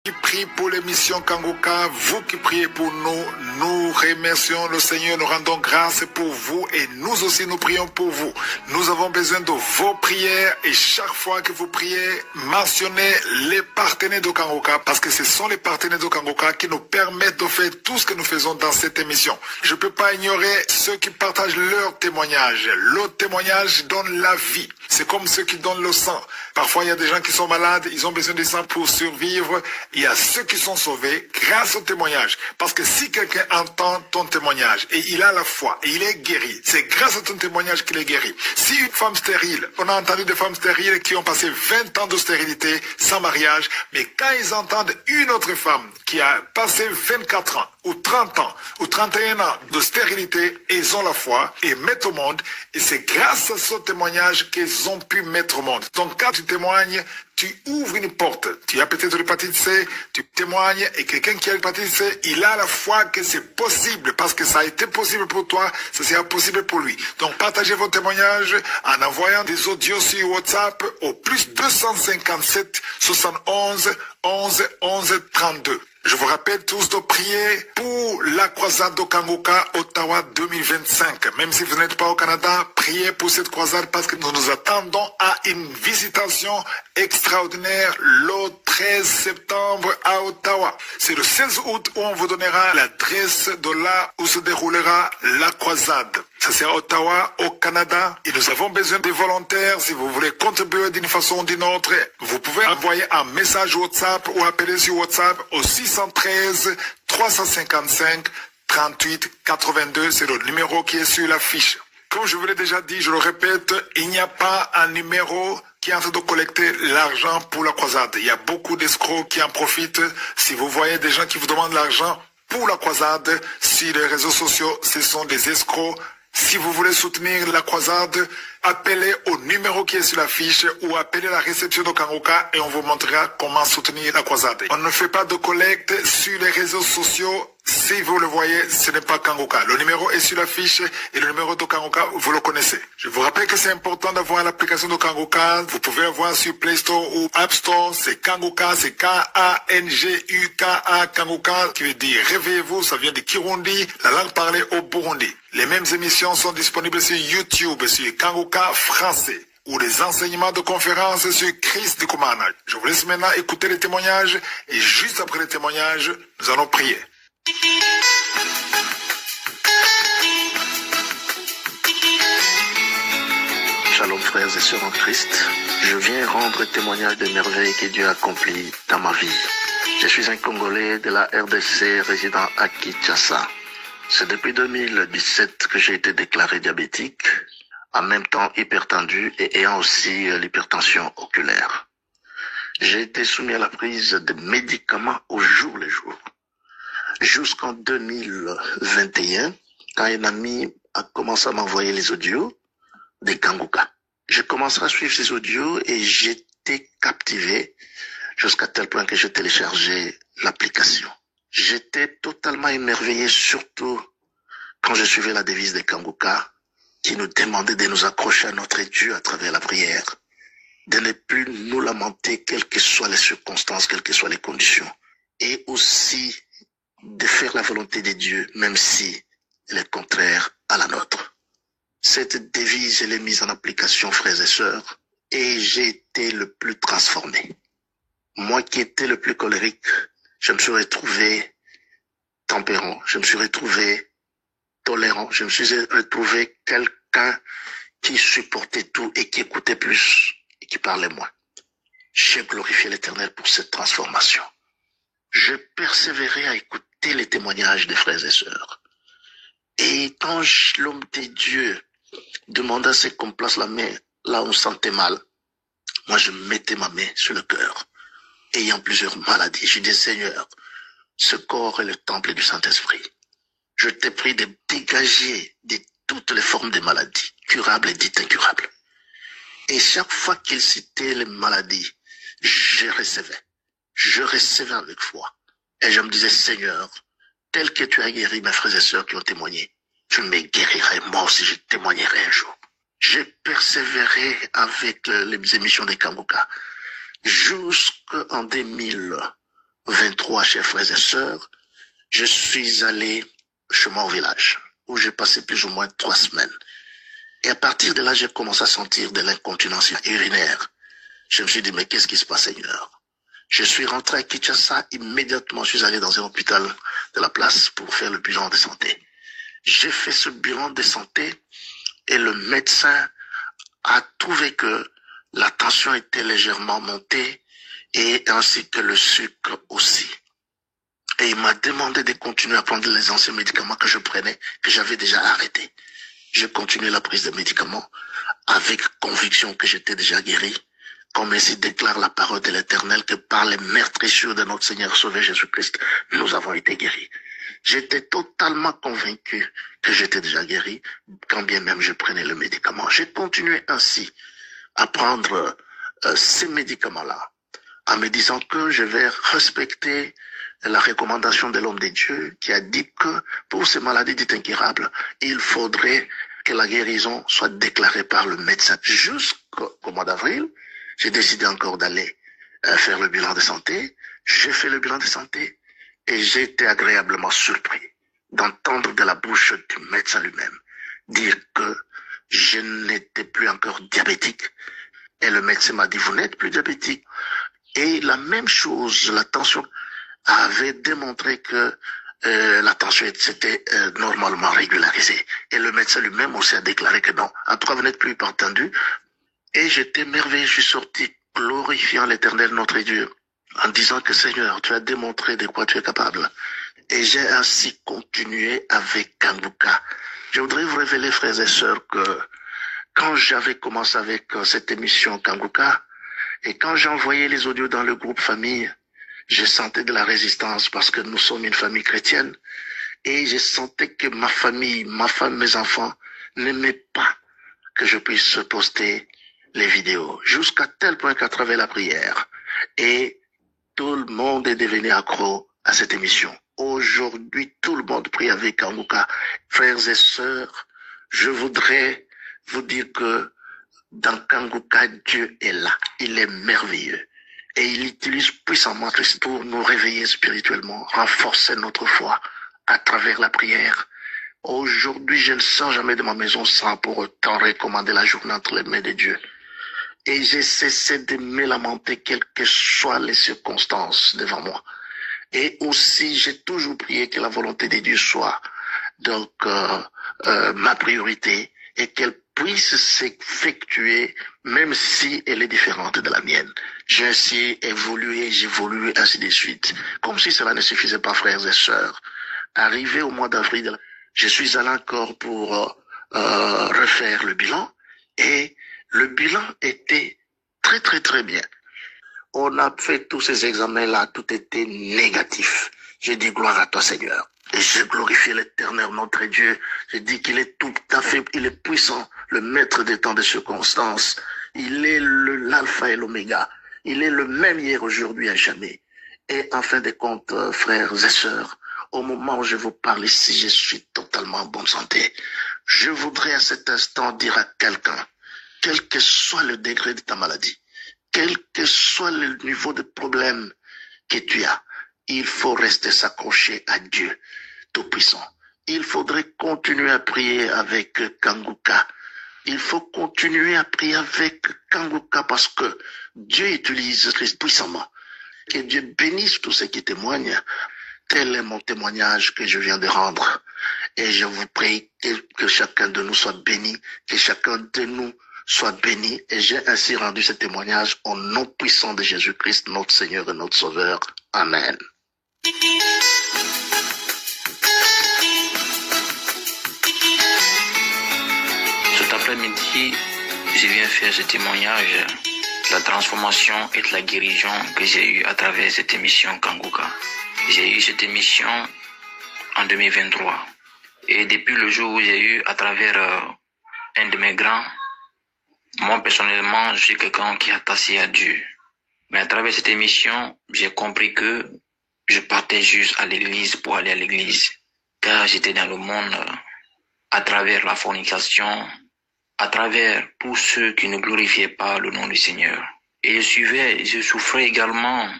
qui prie pour l'émission Kangoka, vous qui priez pour nous, nous remercions le Seigneur, nous rendons grâce pour vous et nous aussi nous prions pour vous. Nous avons besoin de vos prières et chaque fois que vous priez, mentionnez les partenaires de Kangoka parce que ce sont les partenaires de Kangoka qui nous permettent de faire tout ce que nous faisons dans cette émission. Je ne peux pas ignorer ceux qui partagent leur témoignage. Le témoignage donne la vie. C'est comme ceux qui donnent le sang. Parfois, il y a des gens qui sont malades, ils ont besoin de sang pour survivre. Il y a ceux qui sont sauvés grâce au témoignage. Parce que si quelqu'un entend ton témoignage et il a la foi et il est guéri, c'est grâce à ton témoignage qu'il est guéri. Si une femme stérile, on a entendu des femmes stériles qui ont passé 20 ans de stérilité sans mariage, mais quand ils entendent une autre femme qui a passé 24 ans ou 30 ans ou 31 ans de stérilité, ils ont la foi et mettent au monde. Et c'est grâce à ce témoignage qu'ils ont pu mettre au monde. Donc quand tu témoignes, tu ouvres une porte. Tu as peut-être l'hépatite C, tu témoignes et quelqu'un qui a l'hépatite C, il a la foi que c'est possible parce que ça a été possible pour toi, ça sera possible pour lui. Donc partagez vos témoignages en envoyant des audios sur WhatsApp au plus 257 71 11 11 32. Je vous rappelle tous de prier pour la croisade de Kangoka Ottawa 2025. Même si vous n'êtes pas au Canada, priez pour cette croisade parce que nous nous attendons à une visitation extraordinaire le 13 septembre à Ottawa. C'est le 16 août où on vous donnera l'adresse de là où se déroulera la croisade. Ça c'est à Ottawa, au Canada. Et nous avons besoin de volontaires. Si vous voulez contribuer d'une façon ou d'une autre, vous pouvez envoyer un message WhatsApp ou appeler sur WhatsApp au 613 355 38 82. C'est le numéro qui est sur l'affiche. Comme je vous l'ai déjà dit, je le répète, il n'y a pas un numéro qui est en train de collecter l'argent pour la croisade. Il y a beaucoup d'escrocs qui en profitent. Si vous voyez des gens qui vous demandent l'argent pour la croisade, sur les réseaux sociaux, ce sont des escrocs. Si vous voulez soutenir la croisade, appelez au numéro qui est sur l'affiche ou appelez la réception de Kangoka et on vous montrera comment soutenir la croisade. On ne fait pas de collecte sur les réseaux sociaux. Si vous le voyez, ce n'est pas Kangoka. Le numéro est sur l'affiche et le numéro de Kangoka, vous le connaissez. Je vous rappelle que c'est important d'avoir l'application de Kangoka. Vous pouvez avoir sur Play Store ou App Store. C'est Kangoka, c'est K-A-N-G-U-K-A, Kangoka, qui veut dire réveillez-vous, ça vient de Kirundi, la langue parlée au Burundi. Les mêmes émissions sont disponibles sur YouTube, sur Kangoka français, ou les enseignements de conférences sur Chris Dikumana. Je vous laisse maintenant écouter les témoignages et juste après les témoignages, nous allons prier. Shalom frères et sœurs en Christ, je viens rendre témoignage des merveilles que Dieu a accomplies dans ma vie. Je suis un Congolais de la RDC résidant à Kinshasa. C'est depuis 2017 que j'ai été déclaré diabétique, en même temps hypertendu et ayant aussi l'hypertension oculaire. J'ai été soumis à la prise de médicaments au jour le jour. Jusqu'en 2021, quand un ami a commencé à m'envoyer les audios des Kangoka. J'ai commencé à suivre ces audios et j'étais captivé jusqu'à tel point que j'ai téléchargé l'application. J'étais totalement émerveillé, surtout quand je suivais la devise des Kangoka qui nous demandait de nous accrocher à notre Dieu à travers la prière, de ne plus nous lamenter quelles que soient les circonstances, quelles que soient les conditions, et aussi de faire la volonté de Dieu, même si elle est contraire à la nôtre. Cette devise, je l'ai mise en application, frères et sœurs, et j'ai été le plus transformé. Moi qui étais le plus colérique, je me suis retrouvé tempérant, je me suis retrouvé tolérant, je me suis retrouvé quelqu'un qui supportait tout et qui écoutait plus et qui parlait moins. J'ai glorifié l'Éternel pour cette transformation. Je persévérais à écouter les témoignages des frères et sœurs. Et quand l'homme de Dieu demanda ce qu'on place la main là où on sentait mal, moi je mettais ma main sur le cœur, ayant plusieurs maladies. Je dis Seigneur, ce corps est le temple du Saint-Esprit. Je t'ai pris de dégager de toutes les formes de maladies, curables et dites incurables. Et chaque fois qu'il citait les maladies, je recevais avec foi. Et je me disais, Seigneur, tel que tu as guéri mes frères et sœurs qui ont témoigné, tu me guérirais, moi aussi je témoignerai un jour. J'ai persévéré avec les émissions des Kangoka jusqu'en 2021. 23, chers frères et sœurs, je suis allé chez moi au village, où j'ai passé plus ou moins 3 semaines. Et à partir de là, j'ai commencé à sentir de l'incontinence urinaire. Je me suis dit, mais qu'est-ce qui se passe, Seigneur? Je suis rentré à Kinshasa, immédiatement, je suis allé dans un hôpital de la place pour faire le bilan de santé. J'ai fait ce bilan de santé et le médecin a trouvé que la tension était légèrement montée et ainsi que le sucre aussi. Et il m'a demandé de continuer à prendre les anciens médicaments que je prenais, que j'avais déjà arrêtés. J'ai continué la prise de médicaments avec conviction que j'étais déjà guéri, comme ainsi déclare la parole de l'Éternel, que par les meurtrissures de notre Seigneur Sauveur Jésus-Christ, nous avons été guéris. J'étais totalement convaincu que j'étais déjà guéri, quand bien même je prenais le médicament. J'ai continué ainsi à prendre ces médicaments-là, en me disant que je vais respecter la recommandation de l'homme de Dieu qui a dit que pour ces maladies dites incurables, il faudrait que la guérison soit déclarée par le médecin. Jusqu'au mois d'avril, j'ai décidé encore d'aller faire le bilan de santé. J'ai fait le bilan de santé et j'ai été agréablement surpris d'entendre de la bouche du médecin lui-même dire que je n'étais plus encore diabétique. Et le médecin m'a dit, vous n'êtes plus diabétique. Et la même chose, la tension avait démontré que la tension s'était normalement régularisée. Et le médecin lui-même aussi a déclaré que non, en tout cas, vous n'êtes plus hypertendu. Et j'étais merveilleux, je suis sorti glorifiant l'Éternel notre Dieu, en disant que Seigneur, tu as démontré de quoi tu es capable. Et j'ai ainsi continué avec Kanguka. Je voudrais vous révéler, frères et sœurs, que quand j'avais commencé avec cette émission Kanguka, et quand j'envoyais les audios dans le groupe famille, je sentais de la résistance parce que nous sommes une famille chrétienne et je sentais que ma famille, ma femme, mes enfants n'aimaient pas que je puisse poster les vidéos jusqu'à tel point qu'à travers la prière et tout le monde est devenu accro à cette émission. Aujourd'hui, tout le monde prie avec Kanguka. Frères et sœurs, je voudrais vous dire que dans Kanguka, Dieu est là. Il est merveilleux. Et il utilise puissamment Christ pour nous réveiller spirituellement, renforcer notre foi à travers la prière. Aujourd'hui, je ne sors jamais de ma maison sans pour autant recommander la journée entre les mains de Dieu. Et j'ai cessé de me lamenter quelles que soient les circonstances devant moi. Et aussi, j'ai toujours prié que la volonté de Dieu soit donc ma priorité et qu'elle puisse s'effectuer même si elle est différente de la mienne. J'ai ainsi évolué, j'évolue ainsi de suite. Comme si cela ne suffisait pas, frères et sœurs. Arrivé au mois d'avril, je suis allé encore pour refaire le bilan et le bilan était très très très bien. On a fait tous ces examens-là, tout était négatif. J'ai dit gloire à toi Seigneur. Et je glorifie l'Éternel, notre Dieu. Je dis qu'il est tout à fait, il est puissant, le maître des temps, des circonstances. Il est l'alpha et l'oméga. Il est le même hier, aujourd'hui, à jamais. Et en fin de compte, frères et sœurs, au moment où je vous parle ici, je suis totalement en bonne santé. Je voudrais à cet instant dire à quelqu'un, quel que soit le degré de ta maladie, quel que soit le niveau de problème que tu as, il faut rester s'accrocher à Dieu Tout-Puissant. Il faudrait continuer à prier avec Kanguka. Il faut continuer à prier avec Kanguka parce que Dieu utilise Christ puissamment. Que Dieu bénisse tous ceux qui témoignent. Tel est mon témoignage que je viens de rendre. Et je vous prie que chacun de nous soit béni, que chacun de nous soit béni. Et j'ai ainsi rendu ce témoignage au nom puissant de Jésus-Christ, notre Seigneur et notre Sauveur. Amen. Cet après-midi, je viens faire ce témoignage de la transformation et de la guérison que j'ai eue à travers cette émission Kanguka. J'ai eu cette émission en 2023. Et depuis le jour où j'ai eu à travers un de mes grands, moi personnellement, je suis quelqu'un qui est attaché à Dieu. Mais à travers cette émission, j'ai compris que je partais juste à l'église pour aller à l'église. Car j'étais dans le monde à travers la fornication, à travers tous ceux qui ne glorifiaient pas le nom du Seigneur. Et je souffrais également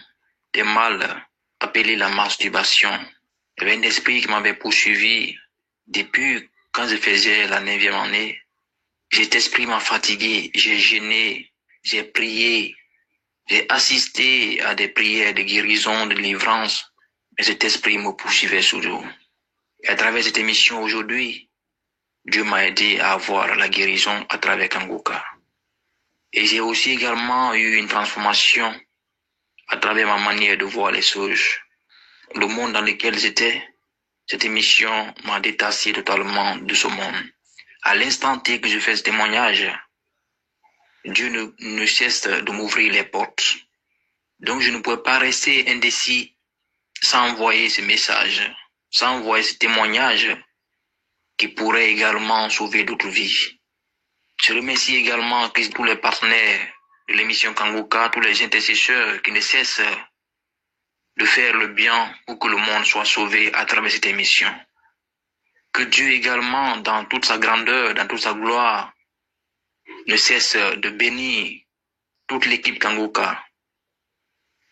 des mal appelé la masturbation. Il y avait un esprit qui m'avait poursuivi depuis quand je faisais la 9e année. Cet esprit m'a fatigué, j'ai jeûné, j'ai prié, j'ai assisté à des prières de guérison, de délivrance. Mais cet esprit me poursuivait toujours. Et à travers cette émission aujourd'hui, Dieu m'a aidé à avoir la guérison à travers Kanguka. Et j'ai aussi également eu une transformation à travers ma manière de voir les choses. Le monde dans lequel j'étais, cette émission m'a détaché totalement de ce monde. À l'instant T que je fais ce témoignage, Dieu ne cesse de m'ouvrir les portes. Donc je ne pouvais pas rester indécis sans envoyer ce message, sans envoyer ce témoignage qui pourrait également sauver d'autres vies. Je remercie également tous les partenaires de l'émission Kanguka, tous les intercesseurs qui ne cessent de faire le bien pour que le monde soit sauvé à travers cette émission. Que Dieu également, dans toute sa grandeur, dans toute sa gloire, ne cesse de bénir toute l'équipe Kanguka.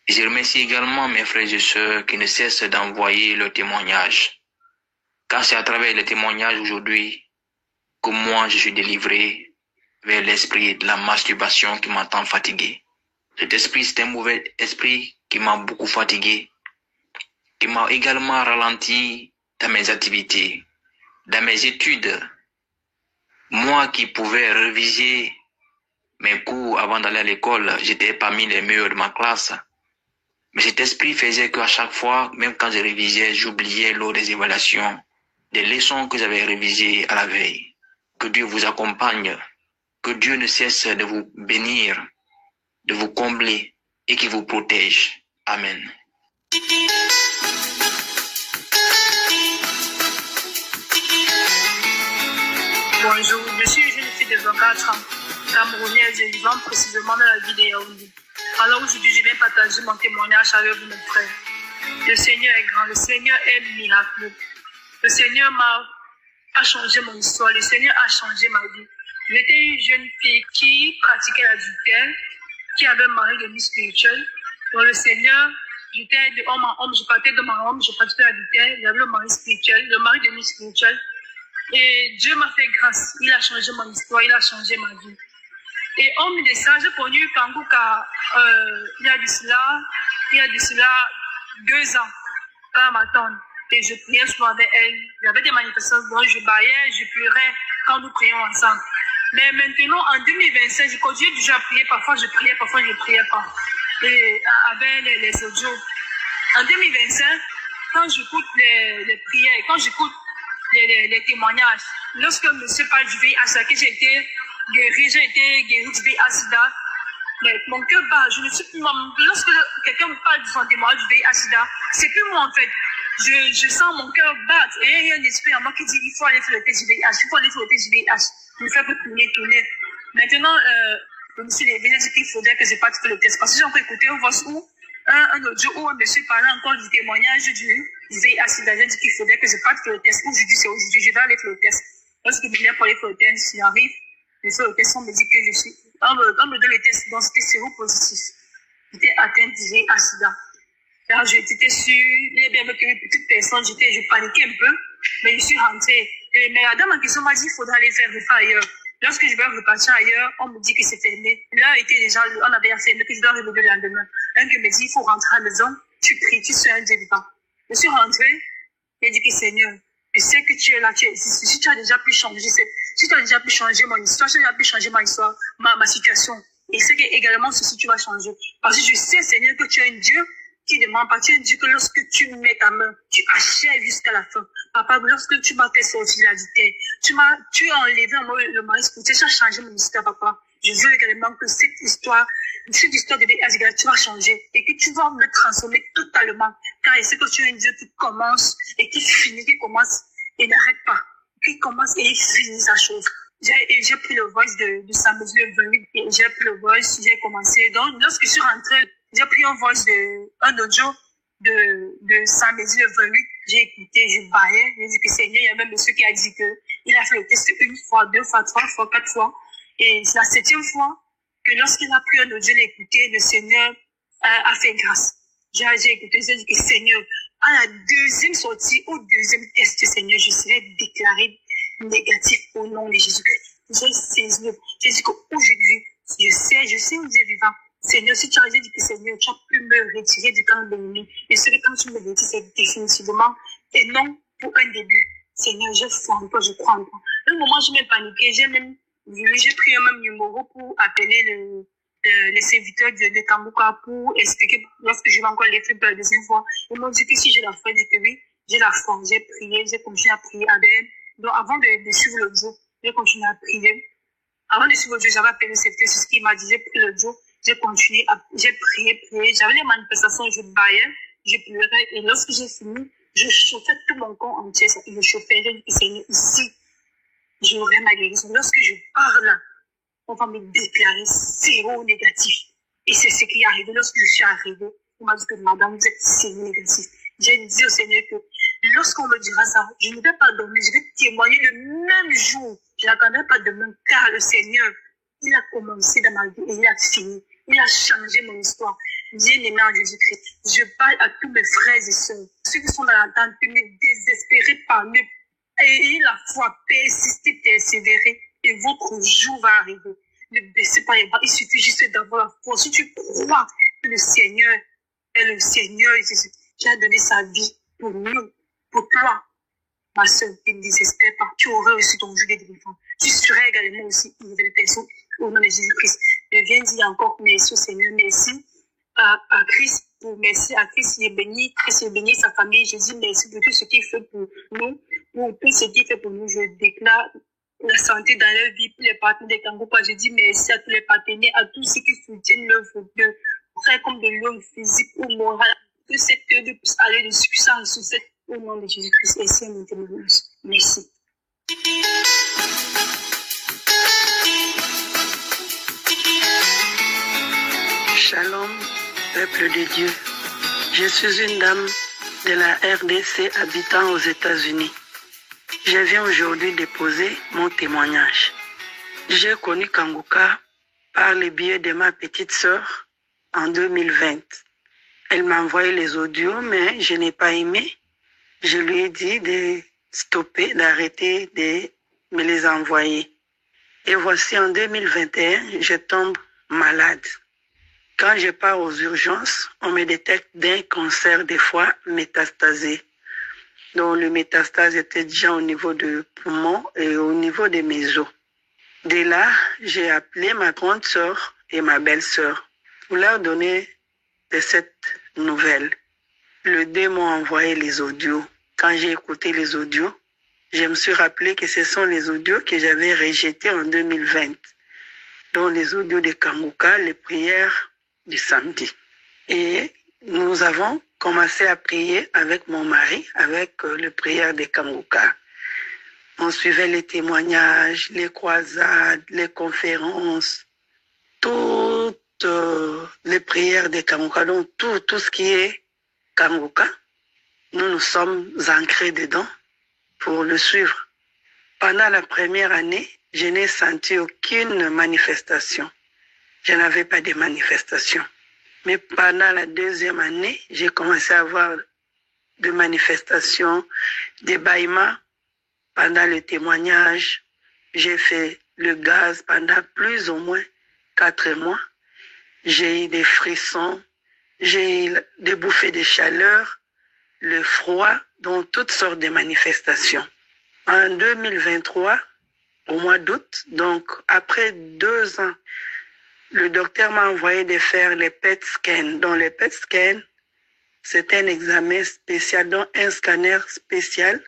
Et je remercie également mes frères et sœurs qui ne cessent d'envoyer leurs témoignages. Car c'est à travers les témoignages aujourd'hui que moi je suis délivré vers l'esprit de la masturbation qui m'a tant fatigué. Cet esprit, c'est un mauvais esprit qui m'a beaucoup fatigué, qui m'a également ralenti dans mes activités, dans mes études. Moi qui pouvais réviser mes cours avant d'aller à l'école, j'étais parmi les meilleurs de ma classe. Mais cet esprit faisait qu'à chaque fois, même quand je révisais, j'oubliais lors des évaluations, des leçons que j'avais révisées à la veille. Que Dieu vous accompagne, que Dieu ne cesse de vous bénir, de vous combler et qui vous protège. Amen. Bonjour, je suis une jeune fille de 24 ans, camerounaise et vivant précisément dans la ville de Yaoundé. Alors aujourd'hui, je viens partager mon témoignage avec vous, mes frères. Le Seigneur est grand, le Seigneur est miraculeux. Le Seigneur a changé mon histoire, le Seigneur a changé ma vie. J'étais une jeune fille qui pratiquait l'adultère, qui avait un mari de vie spirituelle. Donc le Seigneur, j'étais de homme en homme, je partais de ma homme, je pratiquais l'adultère, j'avais le mari spirituel, le mari de vie spirituelle. Et Dieu m'a fait grâce, il a changé mon histoire, il a changé ma vie. Et homme de ça, j'ai connu Kanguka il y a de cela 2 ans, par ma tante. Et je priais souvent avec elle. Il y avait des manifestations dont je baillais, je pleurais quand nous prions ensemble. Mais maintenant, en 2025, je continue déjà à prier. Parfois, je priais, parfois, je ne priais pas. Et avec les audios. En 2025, quand j'écoute les prières, quand j'écoute les témoignages, lorsque M. parle du VIH, que j'ai été guéri du VIH-Sida, mais mon cœur bat. Je ne suis plus moi. Lorsque quelqu'un me parle de son témoignage du VIH-Sida, c'est plus moi en fait. Je sens mon cœur battre. Et il y a un esprit en moi qui dit il faut aller faire le test du VIH, il faut aller faire le test du VIH. Je me fais que tourner. Maintenant, je me suis levé, j'ai dit qu'il faudrait que je parte faire le test. Parce que j'ai encore écouté une voix où un audio où un monsieur parlait encore du témoignage du VIH-Sida. J'ai dit qu'il faudrait que je parte faire le test. Aujourd'hui, c'est aujourd'hui, je vais aller faire le test. Lorsque je viens pour aller faire le test, j'arrive, je fais le test, on me dit que je suis. On me donne le test, donc c'était séropositif. J'étais atteinte du VIH-Sida. Quand j'étais sûre, il y a bien avec une petite personne, je paniquais un peu, mais je suis rentrée. Mais la dame en question m'a dit qu'il faudra aller faire repas ailleurs. Lorsque je vais repartir ailleurs, on me dit que c'est fermé. Là, on avait fermé, que je dois revenir le lendemain. Un qui me dit, il faut rentrer à la maison, tu pries, tu sois un Dieu vivant. Je suis rentrée, et dit que Seigneur, je sais que tu es là, tu existes. Si tu as déjà pu changer, si tu as déjà pu changer mon histoire, si tu as déjà pu changer ma histoire, ma situation, et c'est que également ceci tu vas changer. Parce que je sais, Seigneur, que tu es un Dieu qui demande pas. Tu es un Dieu que lorsque tu mets ta main, tu achèves jusqu'à la fin. Papa, lorsque tu m'as fait sortir de la dictée, tu as enlevé le mari spirituel, tu as changé mon histoire, papa. Je veux également que cette histoire de VIH, tu vas changer et que tu vas me transformer totalement. Car je sais que tu es un Dieu qui commence et qui finit, qui commence et n'arrête pas. Qui commence et il finit sa chose. J'ai pris le voice de Samuel le 28 et j'ai pris le voice, j'ai commencé. Donc, lorsque je suis rentrée, j'ai pris un audio de Samuel le 28. J'ai écouté, je baillais. J'ai dit que Seigneur, il y a même monsieur qui a dit qu'il a fait le test 1 fois, 2 fois, 3 fois, 4 fois. Et c'est la 7e fois que lorsqu'il a pris un audio, j'ai écouté, le Seigneur a fait grâce. J'ai écouté, j'ai dit que Seigneur, à la deuxième sortie, au deuxième test, Seigneur, je serai déclaré négatif au nom de Jésus-Christ. J'ai saisi, j'ai dit qu'aujourd'hui, je sais où Dieu est vivant. Seigneur, si tu as dit que Seigneur, tu as pu me retirer du camp de l'ennemi, et ce que quand tu me retires, c'est définitivement, et non pour un début. Seigneur, je foi en toi, je crois en toi. À un moment, j'ai même paniqué, j'ai pris un même numéro pour appeler les serviteurs de Kanguka pour expliquer lorsque je vais encore les faire pour la deuxième fois. Ils m'ont dit que si j'ai la foi, j'ai dit que oui, j'ai la foi, j'ai prié, j'ai continué à prier avec eux. Donc, avant de suivre le jour, j'ai continué à prier. Avant de suivre le jour, j'avais appelé le serviteur, c'est ce qu'il m'a dit, j'ai pris le jour, j'ai continué, j'ai prié. J'avais les manifestations, je baillais, je pleurais, et lorsque j'ai fini, je chauffais tout mon corps entier, je chauffais, j'ai dit que Seigneur, ici, j'aurai ma guérison. Lorsque je parle, on va me déclarer zéro négatif. Et c'est ce qui est arrivé. Lorsque je suis arrivée, on m'a dit que madame, vous êtes zéro négatif. J'ai dit au Seigneur que lorsqu'on me dira ça, je ne vais pas dormir, je vais témoigner le même jour. Je n'attendrai pas demain, car le Seigneur, il a commencé dans ma vie et il a fini. Il a changé mon histoire. Bien-aimé en Jésus-Christ, je parle à tous mes frères et sœurs, ceux qui sont dans l'attente, ne désespérez pas, ayez la foi, persistez, persévérez, et votre jour va arriver. Ne baissez pas les bras, il suffit juste d'avoir la foi. Si tu crois que le Seigneur est le Seigneur Jésus, qui a donné sa vie pour nous, pour toi, ma soeur, ne désespère pas, tu auras aussi ton jour de délivrance. Tu seras également aussi une nouvelle personne au nom de Jésus-Christ. Je viens dire encore merci au Seigneur, merci à Christ, merci à Christ, il est béni, Christ est béni, sa famille. Je dis merci pour tout ce qu'il fait pour nous, pour tout ce qu'il fait pour nous. Je déclare la santé dans leur vie, pour les partenaires des Kanguka. Je dis merci à tous les partenaires, à tous ceux qui soutiennent l'œuvre de frères comme de l'homme physique ou moral, que cette œuvre puisse aller de succès en succès au nom de Jésus-Christ. Et c'est mon témoignage. Merci. Shalom, peuple de Dieu. Je suis une dame de la RDC habitant aux États-Unis. Je viens aujourd'hui déposer mon témoignage. J'ai connu Kanguka par le biais de ma petite sœur en 2020. Elle m'a envoyé les audios, mais je n'ai pas aimé. Je lui ai dit de stopper, d'arrêter de me les envoyer. Et voici en 2021, je tombe malade. Quand je pars aux urgences, on me détecte d'un cancer des foie métastasé. Donc le métastase était déjà au niveau du poumon et au niveau de mes os. Dès là, j'ai appelé ma grande sœur et ma belle-sœur pour leur donner de cette nouvelle. Le deux m'ont envoyé les audios. Quand j'ai écouté les audios, je me suis rappelé que ce sont les audios que j'avais rejetés en 2020. Donc les audios de Kanguka, les prières du samedi. Et nous avons commencé à prier avec mon mari, avec les prières de Kanguka. On suivait les témoignages, les croisades, les conférences, toutes les prières de Kanguka, donc tout ce qui est Kanguka. Nous sommes ancrés dedans pour le suivre. Pendant la première année, je n'ai senti aucune manifestation. Je n'avais pas de manifestation. Mais pendant la deuxième année, j'ai commencé à avoir des manifestations, des bâillements. Pendant le témoignage, j'ai fait le gaz pendant plus ou moins 4 mois. J'ai eu des frissons, j'ai eu des bouffées de chaleur, le froid, donc toutes sortes de manifestations. En 2023, au mois d'août, donc après 2 ans, le docteur m'a envoyé de faire les PET scans. Dans les PET scans, c'est un examen spécial, donc un scanner spécial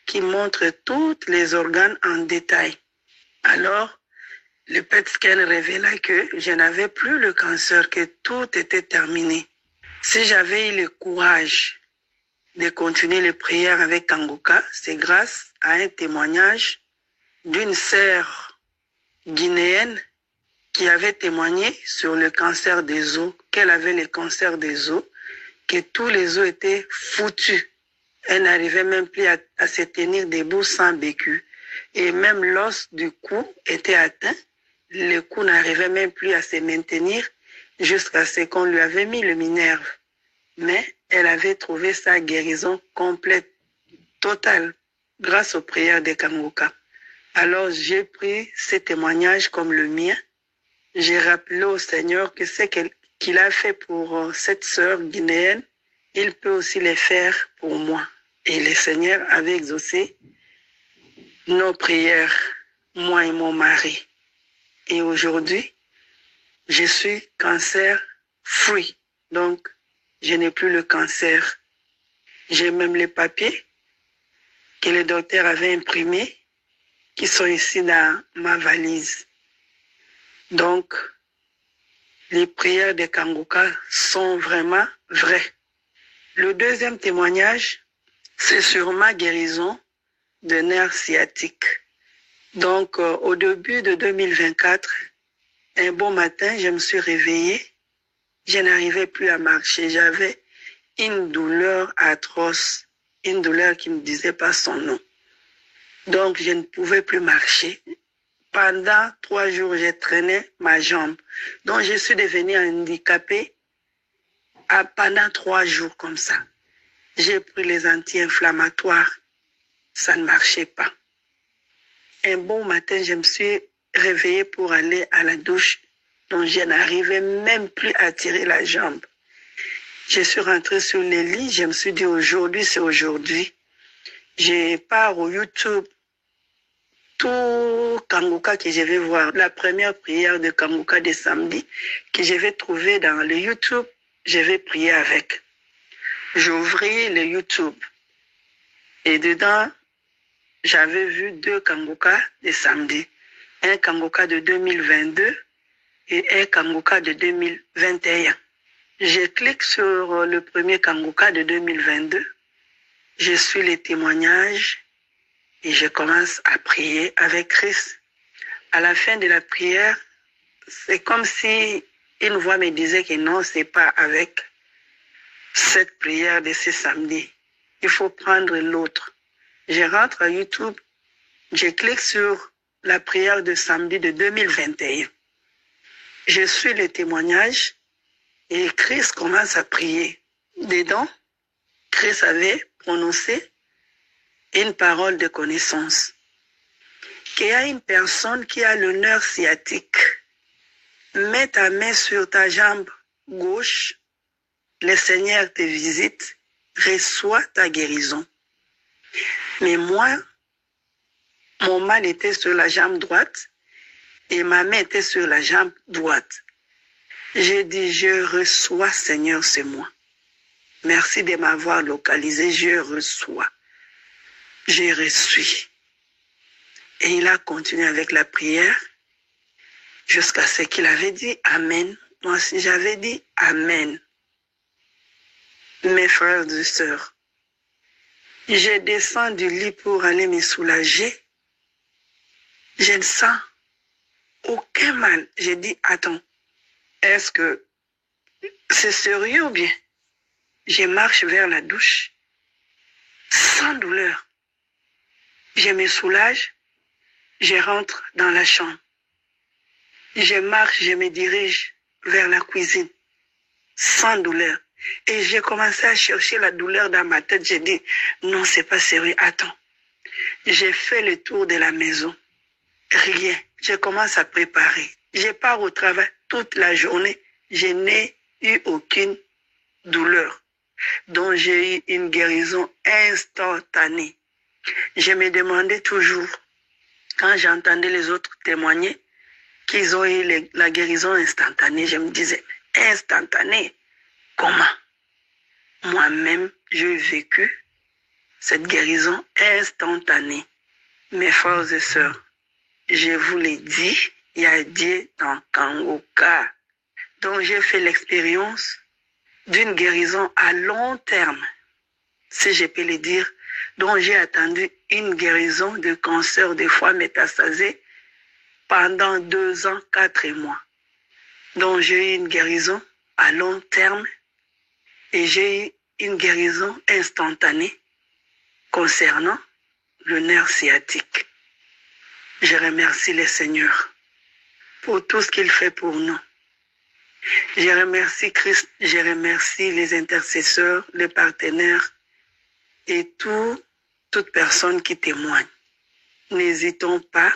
qui montre tous les organes en détail. Alors, le PET scan révéla que je n'avais plus le cancer, que tout était terminé. Si j'avais eu le courage de continuer les prières avec Kanguka, c'est grâce à un témoignage d'une sœur guinéenne qui avait témoigné sur le cancer des os, qu'elle avait le cancer des os, que tous les os étaient foutus. Elle n'arrivait même plus à se tenir debout sans bécu. Et même l'os du cou était atteint. Le cou n'arrivait même plus à se maintenir jusqu'à ce qu'on lui avait mis le minerve. mais elle avait trouvé sa guérison complète, totale, grâce aux prières de Kanguka. Alors j'ai pris ces témoignages comme le mien. J'ai rappelé au Seigneur que ce qu'il a fait pour cette sœur guinéenne, il peut aussi le faire pour moi. Et le Seigneur avait exaucé nos prières, moi et mon mari. Et aujourd'hui, je suis cancer-free. Donc, je n'ai plus le cancer. J'ai même les papiers que le docteur avait imprimés qui sont ici dans ma valise. Donc, les prières de Kanguka sont vraiment vraies. Le deuxième témoignage, c'est sur ma guérison de nerfs sciatiques. Donc, au début de 2024, un bon matin, je me suis réveillée. Je n'arrivais plus à marcher. J'avais une douleur atroce, une douleur qui ne disait pas son nom. Donc, je ne pouvais plus marcher. Pendant 3 jours, j'ai traîné ma jambe. Donc, je suis devenue handicapée pendant 3 jours comme ça. J'ai pris les anti-inflammatoires. Ça ne marchait pas. Un bon matin, je me suis réveillée pour aller à la douche. Donc, je n'arrivais même plus à tirer la jambe. Je suis rentrée sur le lit. Je me suis dit, aujourd'hui, c'est aujourd'hui. Je pars au YouTube. Tout Kanguka que je vais voir. La première prière de Kanguka de samedi que je vais trouver dans le YouTube, je vais prier avec. J'ouvris le YouTube. Et dedans, j'avais vu 2 Kanguka de samedi. Un Kanguka de 2022 et un Kanguka de 2021. Je clique sur le premier Kanguka de 2022. Je suis les témoignages et je commence à prier avec Christ. À la fin de la prière, c'est comme si une voix me disait que non, c'est pas avec cette prière de ce samedi. Il faut prendre l'autre. Je rentre à YouTube, je clique sur la prière de samedi de 2021. Je suis le témoignage et Christ commence à prier. Dedans, Christ avait prononcé une parole de connaissance. Qu'il y a une personne qui a le nerf sciatique. Mets ta main sur ta jambe gauche, le Seigneur te visite, reçois ta guérison. Mais moi, mon mal était sur la jambe droite et ma main était sur la jambe droite. J'ai dit, je reçois, Seigneur, c'est moi. Merci de m'avoir localisé, je reçois. J'ai reçu. Et il a continué avec la prière jusqu'à ce qu'il avait dit Amen. Moi aussi, j'avais dit Amen. Mes frères et sœurs, je descends du lit pour aller me soulager. Je ne sens aucun mal. J'ai dit, attends, est-ce que c'est sérieux ou bien? Je marche vers la douche sans douleur. Je me soulage, je rentre dans la chambre. Je marche, je me dirige vers la cuisine sans douleur. Et j'ai commencé à chercher la douleur dans ma tête. J'ai dit, non, c'est pas sérieux, attends. J'ai fait le tour de la maison. Rien. Je commence à préparer. Je pars au travail toute la journée. Je n'ai eu aucune douleur. Donc j'ai eu une guérison instantanée. Je me demandais toujours, quand j'entendais les autres témoigner, qu'ils ont eu la guérison instantanée, je me disais, instantanée, comment? Moi-même, j'ai vécu cette guérison instantanée. Mes frères et sœurs, je vous l'ai dit, il y a Dieu dans Kanguka. Donc j'ai fait l'expérience d'une guérison à long terme, si je peux le dire, dont j'ai attendu une guérison de cancer de foie métastasé pendant 2 ans, 4 mois. Donc j'ai eu une guérison à long terme et j'ai eu une guérison instantanée concernant le nerf sciatique. Je remercie le Seigneur pour tout ce qu'il fait pour nous. Je remercie Christ, je remercie les intercesseurs, les partenaires et toute personne qui témoigne. N'hésitons pas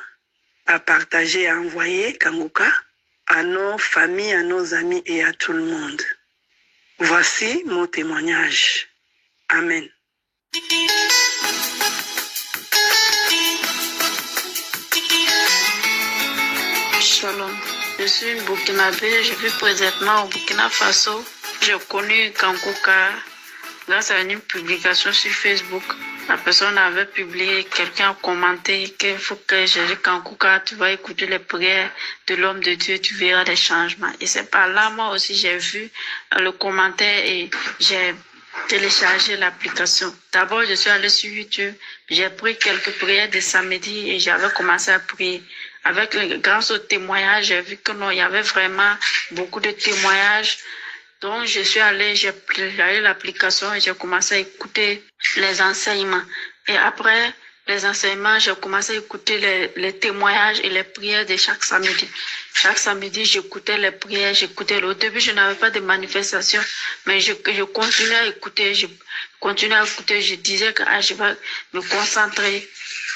à partager et à envoyer Kanguka à nos familles, à nos amis et à tout le monde. Voici mon témoignage. Amen. Shalom. Je suis une Burkinabé, je vis présentement au Burkina Faso. J'ai connu Kanguka grâce à une publication sur Facebook. La personne avait publié, quelqu'un a commenté qu'il faut que je dise Kanguka, tu vas écouter les prières de l'homme de Dieu, tu verras des changements. Et c'est par là, moi aussi, j'ai vu le commentaire et j'ai téléchargé l'application. D'abord, je suis allée sur YouTube, j'ai pris quelques prières de samedi et j'avais commencé à prier. Grâce au témoignage, j'ai vu que non, il y avait vraiment beaucoup de témoignages. Donc, je suis allée, j'ai téléchargé l'application et j'ai commencé à écouter les enseignements. Et après les enseignements, j'ai commencé à écouter les témoignages et les prières de chaque samedi. Chaque samedi, j'écoutais les prières, Au début, je n'avais pas de manifestation, mais je continuais à écouter, je disais que je vais me concentrer.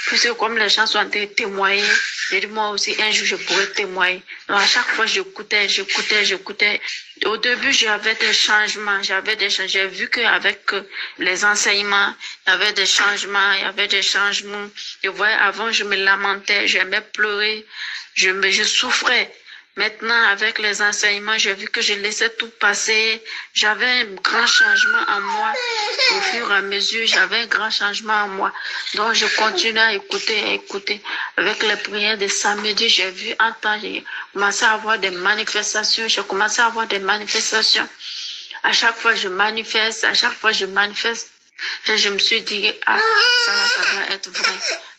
Puisque comme les gens sont en train de témoigner, j'ai dit moi aussi, un jour, je pourrais témoigner. Donc, à chaque fois, j'écoutais. Au début, j'avais des changements. J'ai vu qu'avec les enseignements, il y avait des changements. Je voyais avant, je me lamentais, j'aimais pleurer, je souffrais. Maintenant, avec les enseignements, j'ai vu que je laissais tout passer. J'avais un grand changement en moi. Au fur et à mesure, j'avais un grand changement en moi. Donc, je continuais à écouter. Avec les prières de samedi, j'ai vu un temps, j'ai commencé à avoir des manifestations. À chaque fois, je manifeste. Et je me suis dit, ça doit être vrai.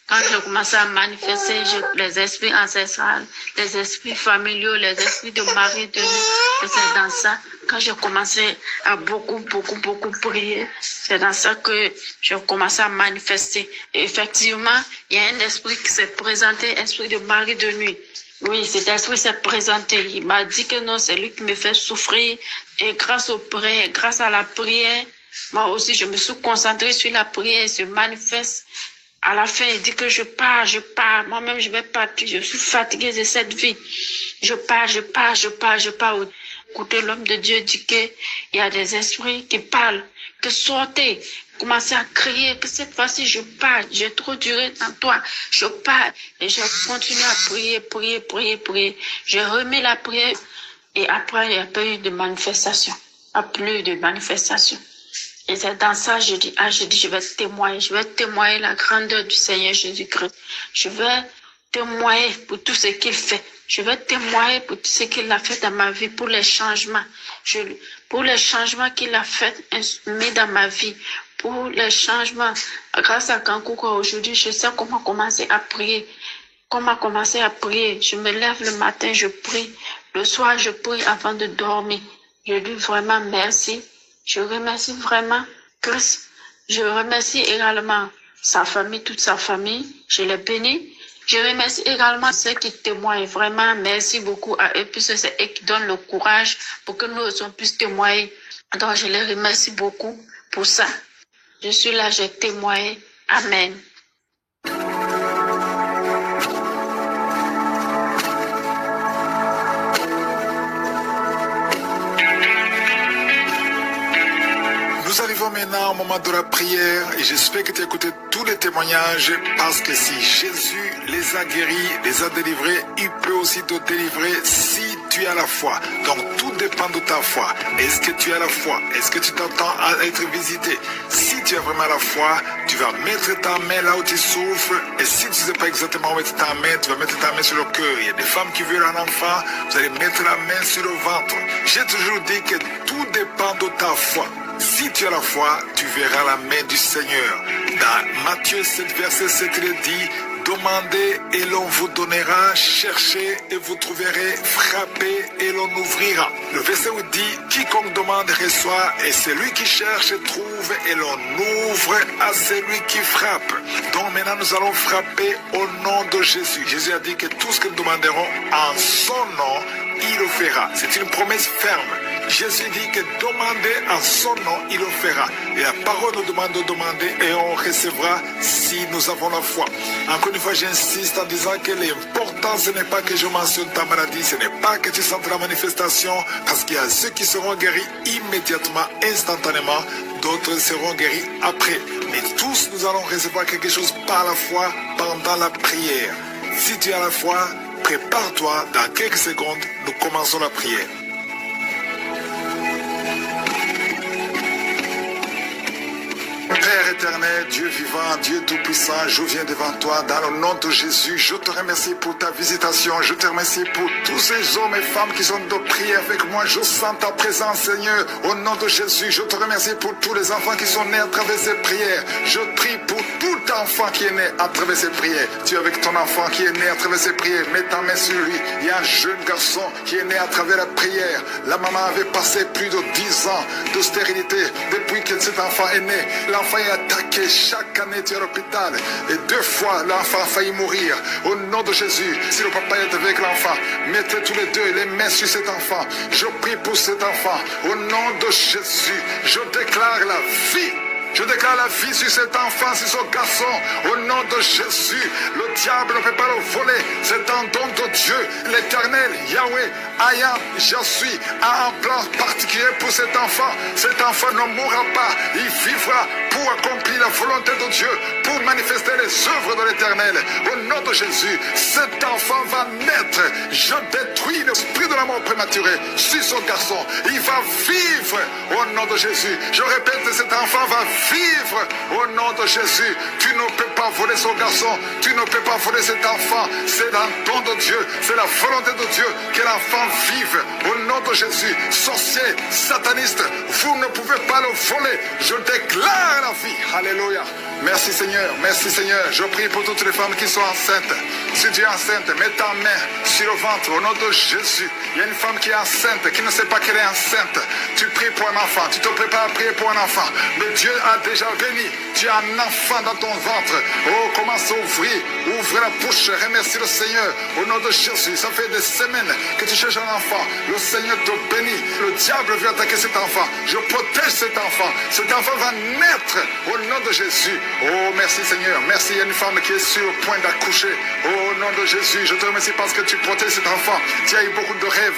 Quand je commençais à manifester, les esprits ancestrales, les esprits familiaux, les esprits de mari de nous, c'est dans ça, quand j'ai commencé à beaucoup prier, c'est dans ça que j'ai commencé à manifester. Et effectivement, il y a un esprit qui s'est présenté, esprit de mari de nuit. Oui, cet esprit s'est présenté. Il m'a dit que non, c'est lui qui me fait souffrir. Et grâce aux prières, grâce à la prière, moi aussi, je me suis concentrée sur la prière et se manifeste. À la fin, il dit que je pars. Moi-même, je vais partir. Je suis fatiguée de cette vie. Je pars. Écoutez, l'homme de Dieu dit qu'il y a des esprits qui parlent, que sortez, commencez à crier, que cette fois-ci, je pars. J'ai trop duré dans toi. Je pars. Et je continue à prier. J'ai remis la prière. Et après, il n'y a pas eu de manifestation. Plus de manifestation. Et c'est dans ça, je dis, je vais témoigner la grandeur du Seigneur Jésus-Christ. Je vais témoigner pour tout ce qu'il fait. Je vais témoigner pour tout ce qu'il a fait dans ma vie, pour les changements. Pour les changements qu'il a fait, mis dans ma vie. Pour les changements. Grâce à Kanguka aujourd'hui, je sais comment commencer à prier. Je me lève le matin, je prie. Le soir, je prie avant de dormir. Je dis vraiment merci. Je remercie vraiment Christ. Je remercie également sa famille, toute sa famille. Je les bénis. Je remercie également ceux qui témoignent. Vraiment, merci beaucoup à eux, puisque c'est eux qui donnent le courage pour que nous aussi puissions témoigner. Donc, je les remercie beaucoup pour ça. Je suis là, je témoigne. Amen. Nous arrivons maintenant au moment de la prière et j'espère que tu as écouté tous les témoignages parce que si Jésus les a guéris, les a délivrés, il peut aussi te délivrer si tu as la foi. Donc tout dépend de ta foi. Est-ce que tu as la foi? Est-ce que tu t'attends à être visité? Si tu as vraiment la foi, tu vas mettre ta main là où tu souffres et si tu ne sais pas exactement où mettre ta main, tu vas mettre ta main sur le cœur. Il y a des femmes qui veulent un enfant, vous allez mettre la main sur le ventre. J'ai toujours dit que tout dépend de ta foi. Si tu as la foi, tu verras la main du Seigneur. Dans Matthieu 7, verset 7, il dit, Demandez et l'on vous donnera, cherchez et vous trouverez, frappez et l'on ouvrira. Le verset où dit, quiconque demande reçoit, et celui qui cherche trouve, et l'on ouvre à celui qui frappe. Donc maintenant nous allons frapper au nom de Jésus. Jésus a dit que tout ce que nous demanderons en son nom, il le fera. C'est une promesse ferme. Jésus dit que demander en son nom, il le fera. Et la parole nous demande de demander et on recevra si nous avons la foi. Encore une fois, j'insiste en disant que l'important, ce n'est pas que je mentionne ta maladie, ce n'est pas que tu sentes la manifestation, parce qu'il y a ceux qui seront guéris immédiatement, instantanément, d'autres seront guéris après. Mais tous, nous allons recevoir quelque chose par la foi pendant la prière. Si tu as la foi, prépare-toi, dans quelques secondes, nous commençons la prière. Père éternel, Dieu vivant, Dieu tout-puissant, je viens devant toi dans le nom de Jésus. Je te remercie pour ta visitation. Je te remercie pour tous ces hommes et femmes qui sont de prier avec moi. Je sens ta présence, Seigneur, au nom de Jésus. Je te remercie pour tous les enfants qui sont nés à travers ces prières. Je prie pour tout enfant qui est né à travers ces prières. Tu es avec ton enfant qui est né à travers ces prières. Mets ta main sur lui. Il y a un jeune garçon qui est né à travers la prière. La maman avait passé plus de 10 ans de stérilité depuis que cet enfant est né. L'enfant est attaqué chaque année à l'hôpital et 2 fois l'enfant a failli mourir. Au nom de Jésus, si le papa est avec l'enfant, mettez tous les deux les mains sur cet enfant. Je prie pour cet enfant. Au nom de Jésus, je déclare la vie. Je déclare la vie sur cet enfant, sur ce garçon, au nom de Jésus. Le diable ne peut pas le voler. C'est un don de Dieu. L'Éternel, Yahweh, Ayam, je suis, a un plan particulier pour cet enfant. Cet enfant ne mourra pas. Il vivra pour accomplir la volonté de Dieu, pour manifester les œuvres de l'Éternel. Au nom de Jésus, cet enfant va naître. Je détruis l'esprit de la mort prématurée sur ce garçon. Il va vivre au nom de Jésus. Je répète, cet enfant va vivre au nom de Jésus. Tu ne peux pas voler ce garçon. Tu ne peux pas voler cet enfant. C'est un don de Dieu. C'est la volonté de Dieu que l'enfant vive au nom de Jésus. Sorciers, satanistes, vous ne pouvez pas le voler. Je déclare la vie. Alléluia. Merci Seigneur. Merci Seigneur. Je prie pour toutes les femmes qui sont enceintes. Si tu es enceinte, mets ta main sur le ventre au nom de Jésus. Il y a une femme qui est enceinte, qui ne sait pas qu'elle est enceinte. Tu pries pour un enfant. Tu te prépares à prier pour un enfant. Mais Dieu a déjà béni. Tu as un enfant dans ton ventre. Oh, commence à ouvrir. Ouvre la bouche. Remercie le Seigneur. Au nom de Jésus. Ça fait des semaines que tu cherches un enfant. Le Seigneur te bénit. Le diable veut attaquer cet enfant. Je protège cet enfant. Cet enfant va naître au nom de Jésus. Oh, merci Seigneur. Merci. Il y a une femme qui est sur le point d'accoucher. Au nom de Jésus. Je te remercie parce que tu protèges cet enfant. Tu as eu beaucoup de rêves.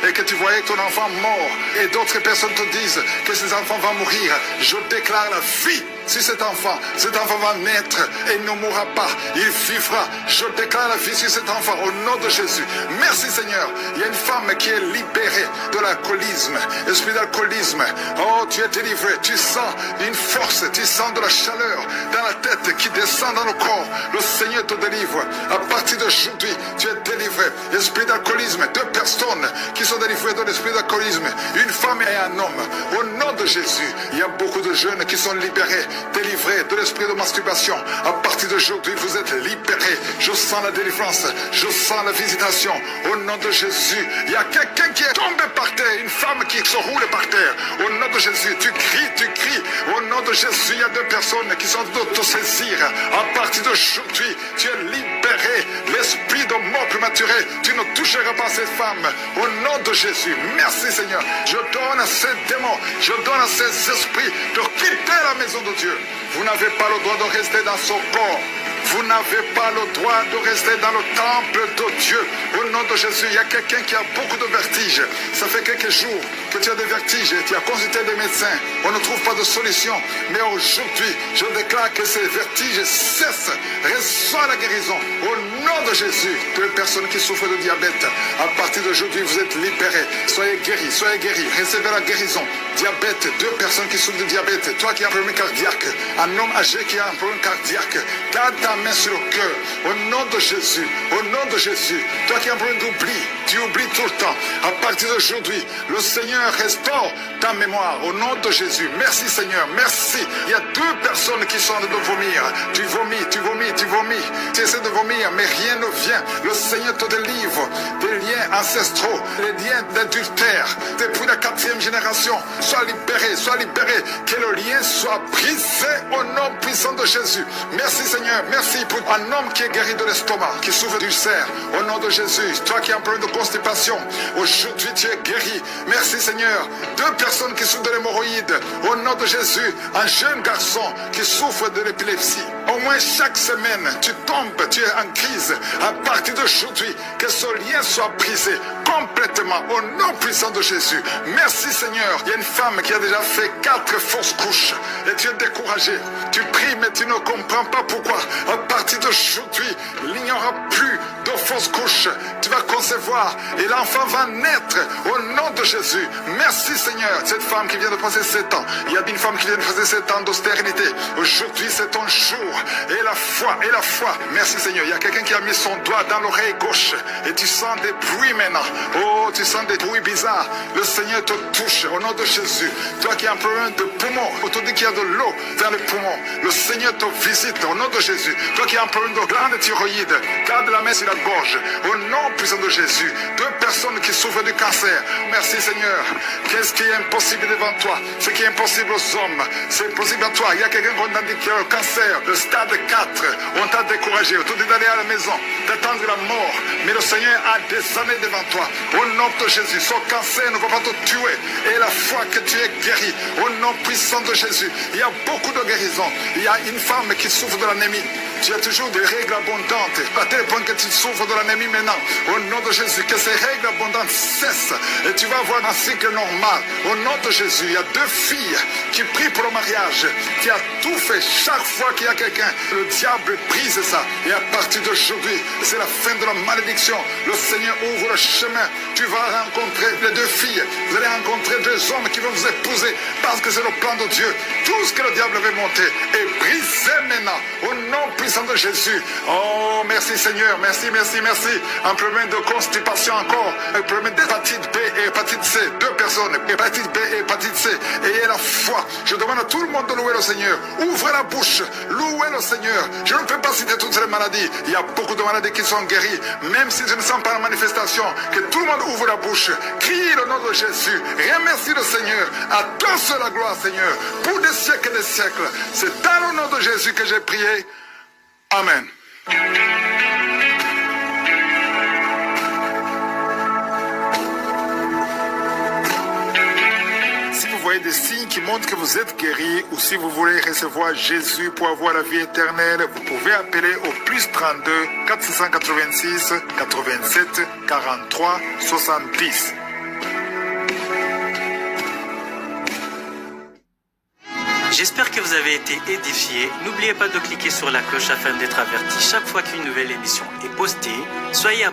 Et que tu voyais ton enfant mort. Et d'autres personnes te disent que ces enfants vont mourir. Je déclare la vie sur cet enfant. Cet enfant va naître et il ne mourra pas. Il vivra. Je déclare la vie sur cet enfant au nom de Jésus. Merci Seigneur. Il y a une femme qui est libérée de l'alcoolisme. Esprit d'alcoolisme. Oh, tu es délivré. Tu sens une force. Tu sens de la chaleur dans la tête qui descend dans le corps. Le Seigneur te délivre. À partir d'aujourd'hui, tu es délivré. Esprit d'alcoolisme. 2 personnes qui sont délivrées de l'esprit d'alcoolisme. Une femme et un homme. Au nom de Jésus, il y a beaucoup de jeunes qui sont libérés, délivrés de l'esprit de masturbation. À partir d'aujourd'hui, vous êtes libérés. Je sens la délivrance. Je sens la visitation. Au nom de Jésus, il y a quelqu'un qui est tombé par terre. Une femme qui se roule par terre. Au nom de Jésus, tu cries, tu cries. Au nom de Jésus, il y a 2 personnes qui sont d'autosaisir. À partir d'aujourd'hui, tu es libéré. L'esprit de mort prématurée, tu ne toucheras pas cette femme. Au nom de Jésus, merci Seigneur. Je donne à ces démons, je donne à ces esprits de quitter la maison de Dieu. Vous n'avez pas le droit de rester dans son corps. Vous n'avez pas le droit de rester dans le temple de Dieu. Au nom de Jésus, il y a quelqu'un qui a beaucoup de vertiges. Ça fait quelques jours que tu as des vertiges. Tu as consulté des médecins. On ne trouve pas de solution. Mais aujourd'hui, je déclare que ces vertiges cessent. Reçois la guérison. Au nom de Jésus, toutes les personnes qui souffrent de diabète, à partir d'aujourd'hui, vous tes libérés. Soyez guéris, soyez guéris. Recevez la guérison. Diabète, 2 personnes qui souffrent de diabète. Toi qui as un problème cardiaque, un homme âgé qui a un problème cardiaque, garde ta main main sur le cœur. Au nom de Jésus, au nom de Jésus, toi qui as un problème d'oubli, tu oublies tout le temps. À partir d'aujourd'hui, le Seigneur restaure ta mémoire. Au nom de Jésus, merci Seigneur, merci. Il y a 2 personnes qui sont en train de vomir. Tu vomis, tu vomis, tu vomis. Tu essaies de vomir, mais rien ne vient. Le Seigneur te délivre des liens ancestraux, les liens d'adultère. Depuis la 4e génération, sois libéré, sois libéré. Que le lien soit brisé au nom puissant de Jésus. Merci Seigneur, merci pour un homme qui est guéri de l'estomac, qui souffre d'ulcère. Au nom de Jésus, toi qui as un problème de constipation, aujourd'hui tu es guéri. Merci Seigneur. 2 personnes qui souffrent de l'hémorroïde. Au nom de Jésus, un jeune garçon qui souffre de l'épilepsie. Au moins chaque semaine, tu tombes, tu es en crise. À partir d'aujourd'hui, que ce lien soit brisé complètement au nom puissant de Jésus. Merci Seigneur. Il y a une femme qui a déjà fait 4 fausses couches et tu es découragé. Tu pries mais tu ne comprends pas pourquoi. À partir d'aujourd'hui, il n'y aura plus de fausses couches. Tu vas concevoir et l'enfant va naître au nom de Jésus. Merci Seigneur. Cette femme qui vient de passer 7 ans. Il y a une femme qui vient de passer 7 ans d'austérité. Aujourd'hui c'est ton jour. Et la foi, et la foi. Merci Seigneur. Il y a quelqu'un qui a mis son doigt dans l'oreille gauche et tu sens des bruits maintenant. Oh, tu sens des bruits bizarres. Le Seigneur te touche au nom de Jésus. Toi qui as un problème de poumon, on te dit qu'il y a de l'eau dans les poumons. Le Seigneur te visite au nom de Jésus. Toi qui as un problème de glande thyroïde, garde la main sur la gorge. Au nom puissant de Jésus. 2 personnes qui souffrent du cancer. Merci Seigneur. Qu'est-ce qui est impossible devant toi? Ce qui est impossible aux hommes, c'est possible à toi. Il y a quelqu'un qu'on a dit qui a le cancer, le stade 4. On t'a découragé. On t'a dit d'aller à la maison, d'attendre la mort. Mais le Seigneur a des années devant toi. Au nom de Jésus, ce cancer ne va pas te tuer. Et la foi que tu es guéri, au nom puissant de Jésus. Il y a beaucoup de guérisons. Il y a une femme qui souffre de l'anémie. Tu as toujours des règles abondantes, à tel point que tu souffres de l'anémie maintenant. Au nom de Jésus, que ces règles abondantes cessent et tu vas avoir un cycle normal. Au nom de Jésus, il y a 2 filles qui prient pour le mariage. Tu as tout fait. Chaque fois qu'il y a quelqu'un, le diable brise ça. Et à partir d'aujourd'hui, c'est la fin de la malédiction. Le Seigneur ouvre le chemin. Tu vas rencontrer les 2 filles. Vous allez rencontrer 2 hommes qui vont vous épouser parce que c'est le plan de Dieu. Tout ce que le diable avait monté est brisé maintenant. Au nom puissant de Jésus. Oh, merci Seigneur. Merci, merci, merci. Un problème de constipation encore. Un problème d'hépatite B et hépatite C. 2 personnes. Hépatite B et hépatite C. Ayez la foi. Je demande à tout le monde de louer le Seigneur. Ouvrez la bouche. Louez le Seigneur. Je ne peux pas citer toutes les maladies. Il y a beaucoup de maladies qui sont guéries. Même si je ne sens pas la manifestation. Que tout le monde ouvre la bouche. Crie le nom de Jésus. Remercie le Seigneur. À toi seul la gloire, Seigneur. Pour des siècles et des siècles. C'est dans le nom de Jésus que j'ai prié. Amen. Si vous voyez des signes qui montrent que vous êtes guéri ou si vous voulez recevoir Jésus pour avoir la vie éternelle, vous pouvez appeler au plus 32 486 87 43 70. J'espère que vous avez été édifiés. N'oubliez pas de cliquer sur la cloche afin d'être averti chaque fois qu'une nouvelle émission est postée. Soyez